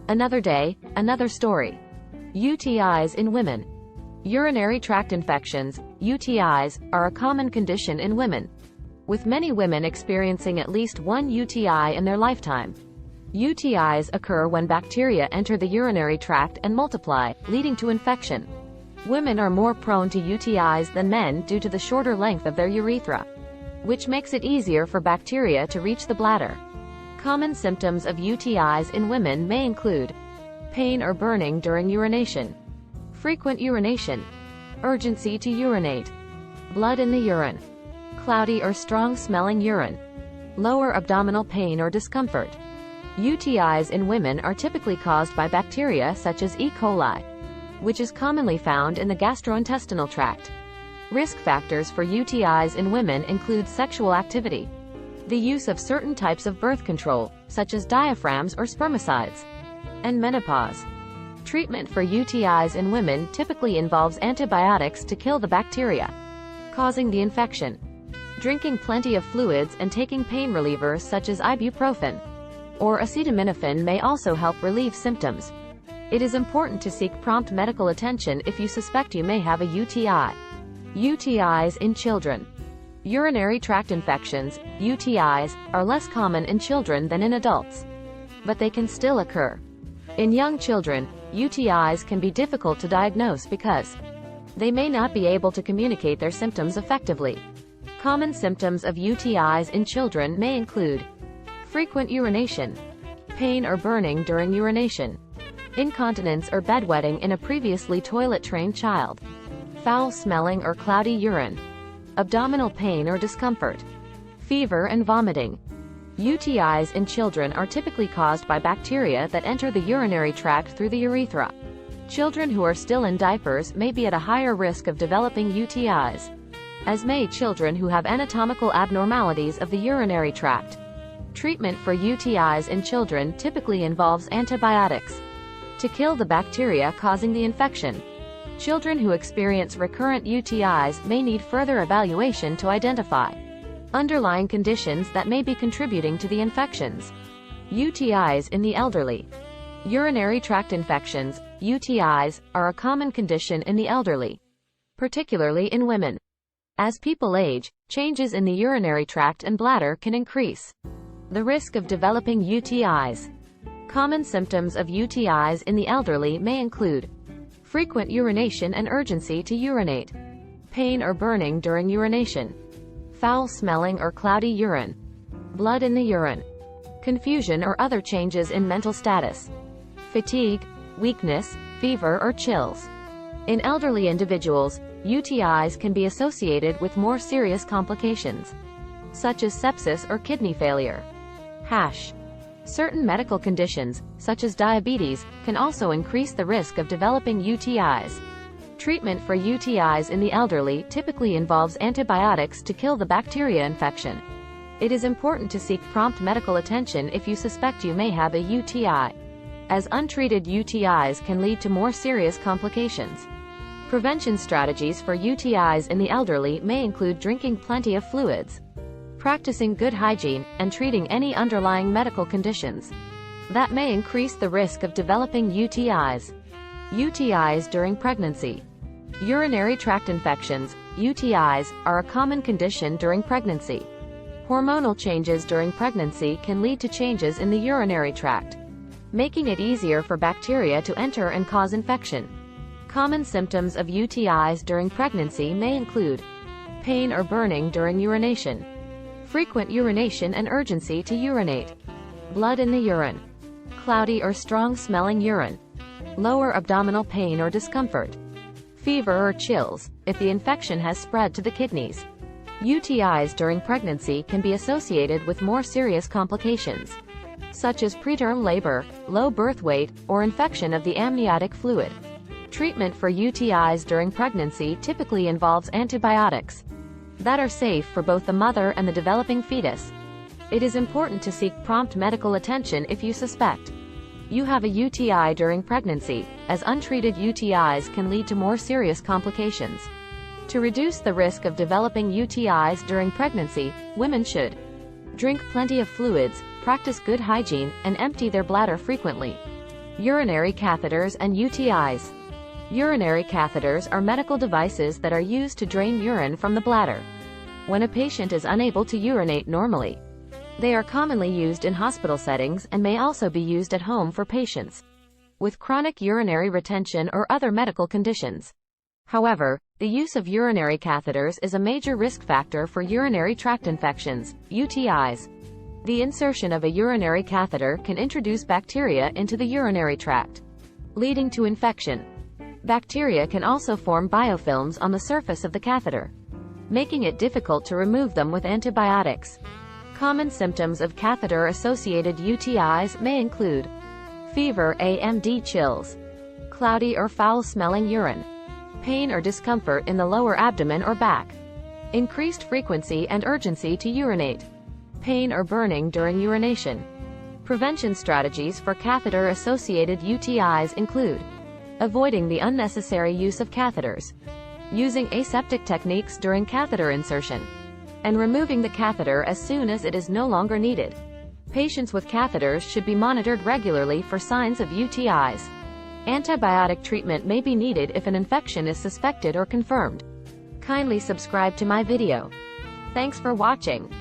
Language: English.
Another day, another story. UTIs in women. Urinary tract infections, UTIs, are a common condition in women, with many women experiencing at least one UTI in their lifetime. UTIs occur when bacteria enter the urinary tract and multiply, leading to infection. Women are more prone to UTIs than men due to the shorter length of their urethra, which makes it easier for bacteria to reach the bladder. Common symptoms of UTIs in women may include pain or burning during urination, frequent urination, urgency to urinate, blood in the urine, cloudy or strong-smelling urine, lower abdominal pain or discomfort. UTIs in women are typically caused by bacteria such as E. coli, which is commonly found in the gastrointestinal tract. Risk factors for UTIs in women include sexual activity, the use of certain types of birth control, such as diaphragms or spermicides, and menopause. Treatment for UTIs in women typically involves antibiotics to kill the bacteria causing the infection. Drinking plenty of fluids and taking pain relievers such as ibuprofen or acetaminophen may also help relieve symptoms. It is important to seek prompt medical attention if you suspect you may have a UTI. UTIs in children. Urinary tract infections, UTIs, are less common in children than in adults, but they can still occur. In young children, UTIs can be difficult to diagnose because they may not be able to communicate their symptoms effectively. Common symptoms of UTIs in children may include frequent urination, pain or burning during urination, incontinence or bedwetting in a previously toilet-trained child, foul-smelling or cloudy urine, abdominal pain or discomfort, fever and vomiting. UTIs in children are typically caused by bacteria that enter the urinary tract through the urethra. Children who are still in diapers may be at a higher risk of developing UTIs, as may children who have anatomical abnormalities of the urinary tract. Treatment for UTIs in children typically involves antibiotics to kill the bacteria causing the infection. Children who experience recurrent UTIs may need further evaluation to identify underlying conditions that may be contributing to the infections. UTIs in the elderly. Urinary tract infections, UTIs, are a common condition in the elderly, particularly in women. As people age, changes in the urinary tract and bladder can increase the risk of developing UTIs. Common symptoms of UTIs in the elderly may include frequent urination and urgency to urinate, pain or burning during urination, foul-smelling or cloudy urine, blood in the urine, confusion or other changes in mental status, fatigue, weakness, fever or chills. In elderly individuals, UTIs can be associated with more serious complications, such as sepsis or kidney failure. Certain medical conditions, such as diabetes, can also increase the risk of developing UTIs. Treatment for UTIs in the elderly typically involves antibiotics to kill the bacteria infection. It is important to seek prompt medical attention if you suspect you may have a UTI, as untreated UTIs can lead to more serious complications. Prevention strategies for UTIs in the elderly may include drinking plenty of fluids, practicing good hygiene, and treating any underlying medical conditions that may increase the risk of developing UTIs. UTIs during pregnancy. Urinary tract infections, UTIs, are a common condition during pregnancy. Hormonal changes during pregnancy can lead to changes in the urinary tract, making it easier for bacteria to enter and cause infection. Common symptoms of UTIs during pregnancy may include pain or burning during urination, frequent urination and urgency to urinate, blood in the urine, cloudy or strong-smelling urine, lower abdominal pain or discomfort, fever or chills, if the infection has spread to the kidneys. UTIs during pregnancy can be associated with more serious complications, such as preterm labor, low birth weight, or infection of the amniotic fluid. Treatment for UTIs during pregnancy typically involves antibiotics that are safe for both the mother and the developing fetus. It is important to seek prompt medical attention if you suspect you have a UTI during pregnancy, as untreated UTIs can lead to more serious complications. To reduce the risk of developing UTIs during pregnancy, women should drink plenty of fluids, practice good hygiene, and empty their bladder frequently. Urinary catheters and UTIs. Urinary catheters are medical devices that are used to drain urine from the bladder when a patient is unable to urinate normally. They are commonly used in hospital settings and may also be used at home for patients with chronic urinary retention or other medical conditions. However, the use of urinary catheters is a major risk factor for urinary tract infections, UTIs. The insertion of a urinary catheter can introduce bacteria into the urinary tract, leading to infection. Bacteria can also form biofilms on the surface of the catheter, making it difficult to remove them with antibiotics. Common symptoms of catheter-associated UTIs may include fever, AMD, chills, cloudy or foul-smelling urine, pain or discomfort in the lower abdomen or back, increased frequency and urgency to urinate, pain or burning during urination. Prevention strategies for catheter-associated UTIs include avoiding the unnecessary use of catheters, using aseptic techniques during catheter insertion, and removing the catheter as soon as it is no longer needed. Patients with catheters should be monitored regularly for signs of UTIs. Antibiotic treatment may be needed if an infection is suspected or confirmed. Kindly subscribe to my video. Thanks for watching.